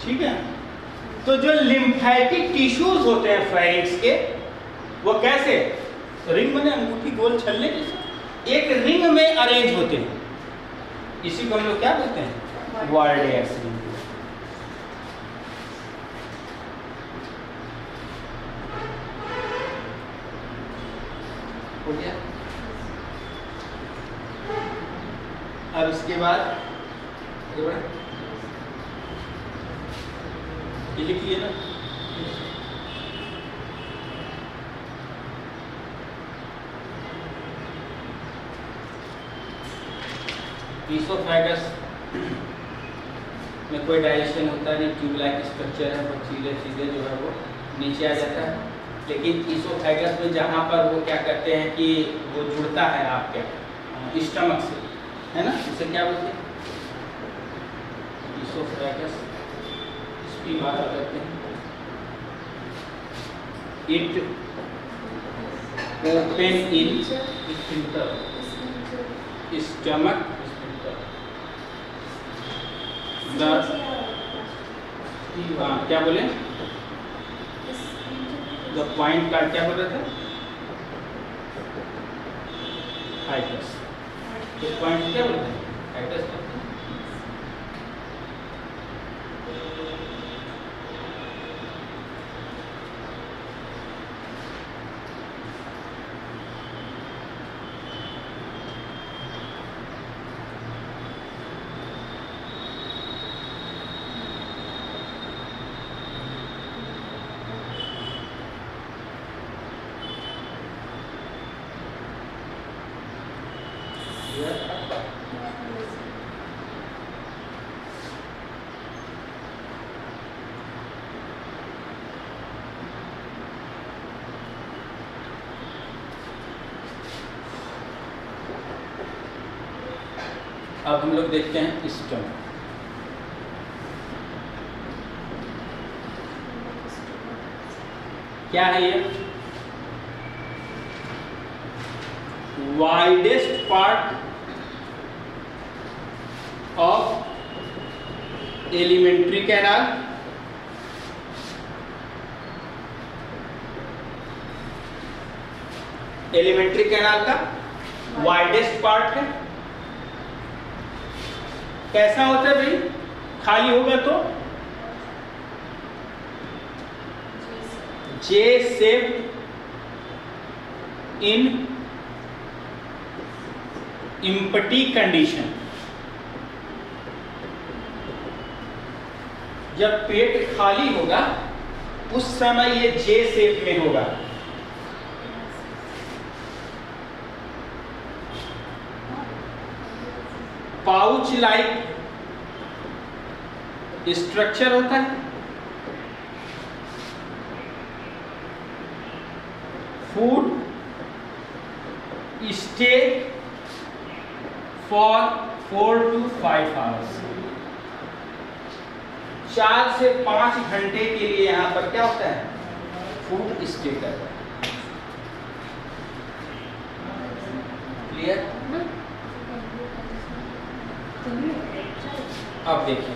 ठीक है। तो जो लिम्फेटिक टिश्यूज होते हैं फेरिंग्स के, वो कैसे रिंग में अंगूठी गोल छल्ले जैसे एक रिंग में अरेंज होते हैं। इसी को हम लोग क्या बोलते हैं? वार्डेक्स रिंग। हो गया। अब इसके बाद ये लिखिए ना, ईसोफेगस में कोई डाइजेशन होता नहीं, ट्यूब लाइक स्ट्रक्चर है, वो सीधे सीधे जो है वो नीचे आ जाता है। लेकिन ईसोफेगस में जहाँ पर वो क्या करते हैं कि वो जुड़ता है आपके स्टमक से, है ना, इसे क्या बोलते हैं? ईसोफेगस। इसकी बात करते हैं, it open in sphincter, stomach sphincter. क्या बोले? द पॉइंट कार्ड क्या बोल रहे थे? हाइटस। तो पॉइंट क्या बोलते हैं? हाइटस। अब हम लोग देखते हैं स्टमक। क्या है ये? Widest part of alimentary canal, alimentary canal का वाइडेस्ट पार्ट है। कैसा होता है भाई? खाली होगा तो जे शेप इन इम्पटी कंडीशन। जब पेट खाली होगा उस समय ये जे शेप में होगा। पाउच लाइक स्ट्रक्चर होता है, food stay for 4 to 5 hours, 4 से 5 घंटे के लिए यहाँ पर क्या होता है, फूड स्टे करता है। क्लियर? अब देखिए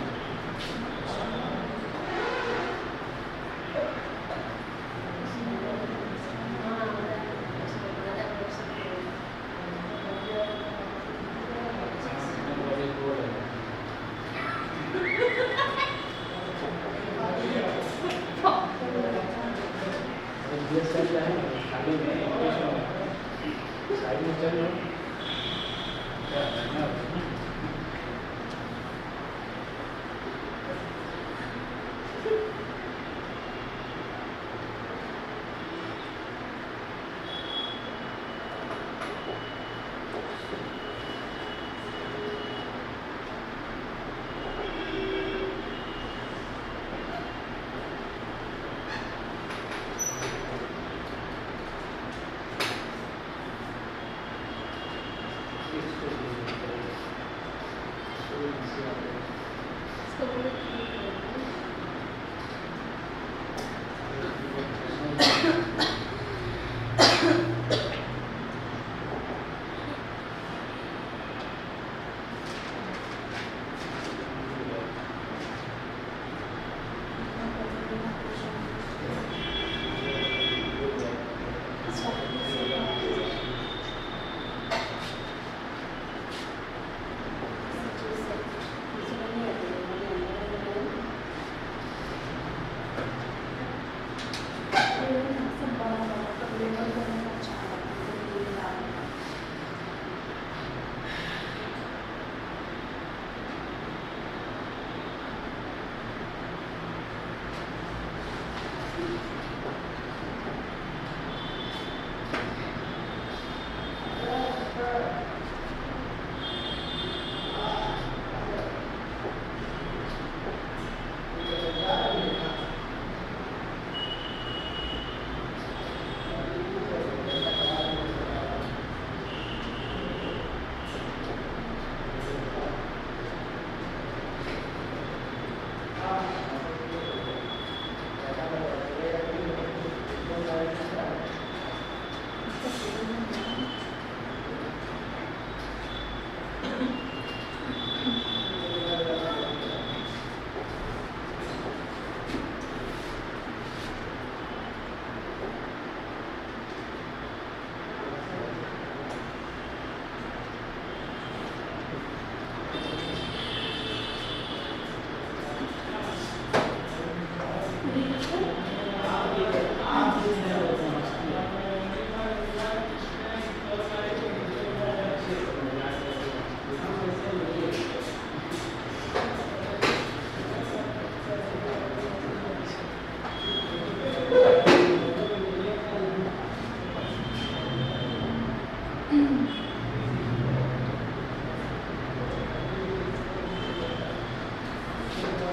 ये चल रहा है खाली साइड में चल रहा है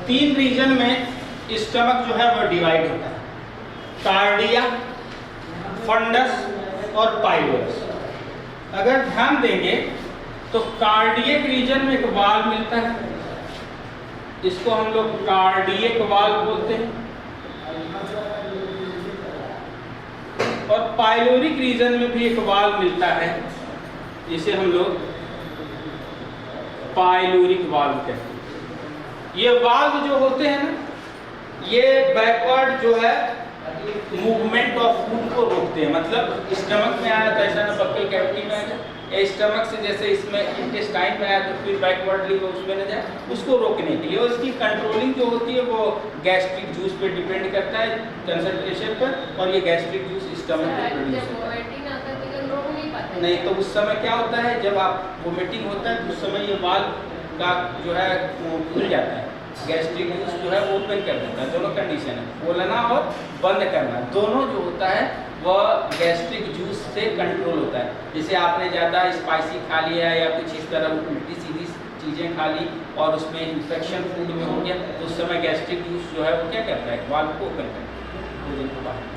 तीन रीजन में स्टमक जो है वो डिवाइड होता है, कार्डिया, फंडस और पाइलोरस। अगर ध्यान देंगे तो कार्डियक रीजन में एक वाल्व मिलता है, इसको हम लोग कार्डियक वाल्व बोलते हैं, और पाइलोरिक रीजन में भी एक वाल्व मिलता है जिसे हम लोग पाइलोरिक वाल्व कहते हैं। ये वाल्व जो होते हैं ना, ये बैकवर्ड जो है मूवमेंट ऑफ फूड को रोकते हैं। मतलब स्टमक में आया तो ऐसा ना बक्कल कैविटी में आया, स्टमक से जैसे इसमें इंटेस्टाइन में आया तो फिर बैकवर्डली वो उसमें न जाए, उसको रोकने के लिए। और इसकी कंट्रोलिंग जो होती है वो गैस्ट्रिक जूस पे डिपेंड करता है, कंसंट्रेशन पर, और ये गैस्ट्रिक जूस स्टमक में प्रोड्यूस होता है। नहीं तो उस समय क्या होता है, जब आप वोमिटिंग होता है तो उस समय ये वाल्व का जो है वो खुल जाता है, गैस्ट्रिक जूस जो है वो ओपन कर देता है। दोनों कंडीशन है, खोलना और बंद करना, दोनों जो होता है वह गैस्ट्रिक जूस से कंट्रोल होता है। जैसे आपने ज़्यादा स्पाइसी खा लिया या कुछ इस तरह उल्टी सीधी चीज़ें खा ली और उसमें इन्फेक्शन फूड में हो गया, तो उस समय गैस्ट्रिक जूस जो है वो क्या करता है, वाल्व को ओपन करता है, 2 दिन के बाद।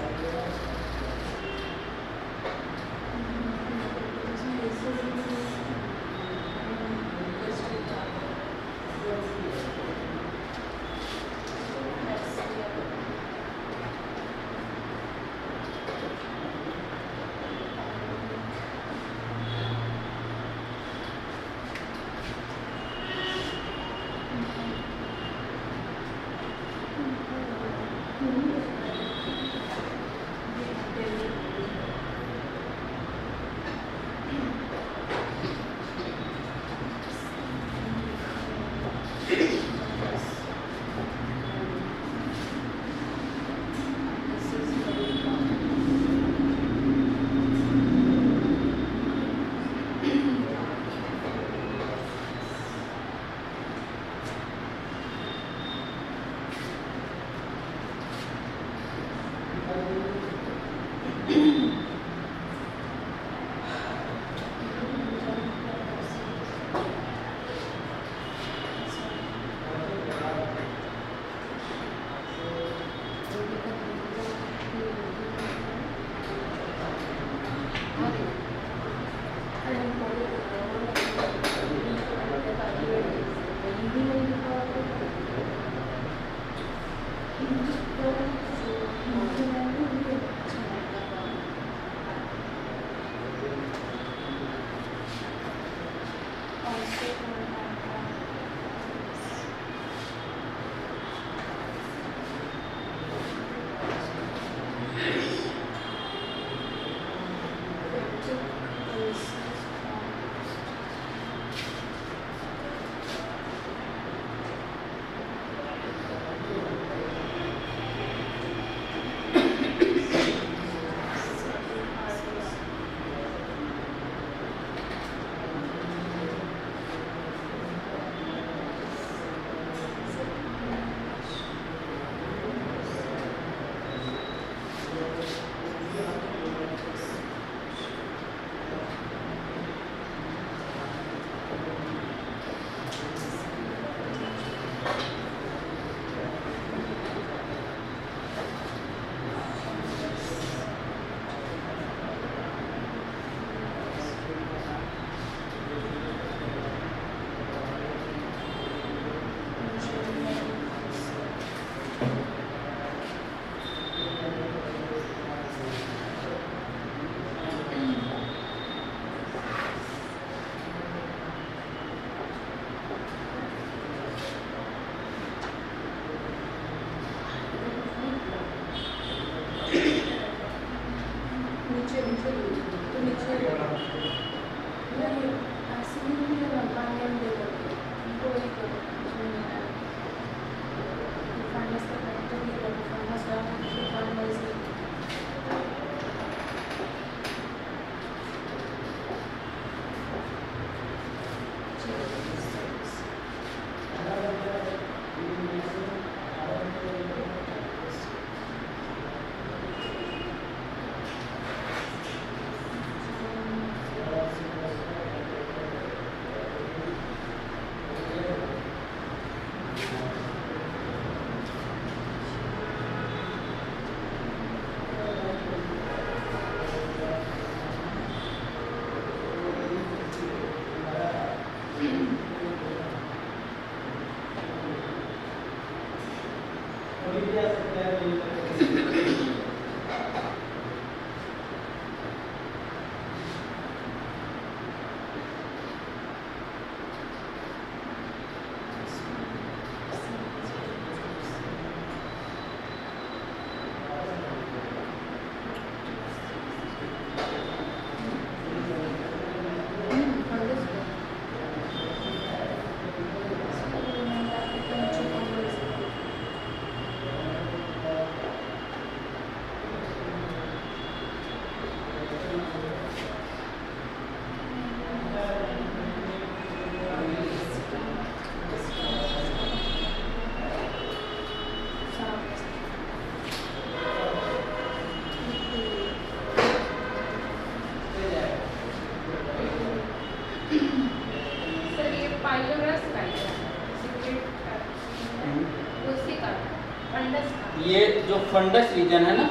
ये जो फंडस रीजन है ना,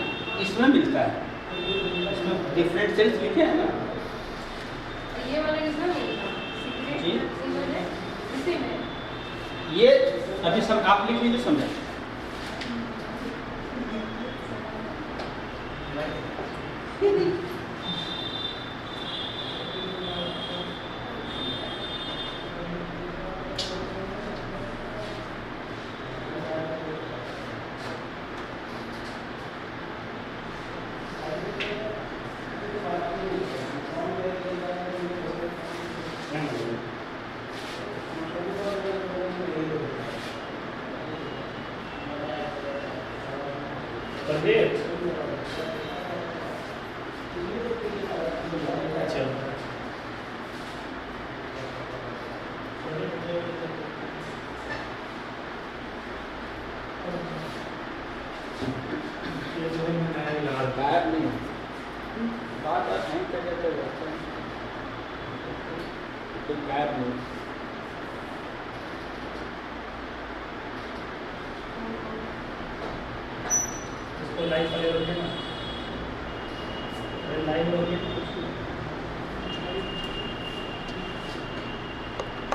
इसमें मिलता है। इसमें डिफरेंट सेल्स लिखे हैं ना, ये वाले किसमें मिलेगा? जी। इसी में। ये अभी आप लिख लीजिए, समझा। गायब नहीं बात नहीं कर देते, कोई गायब नहीं। इसको लाइव वाले रोके ना, लाइव रोके।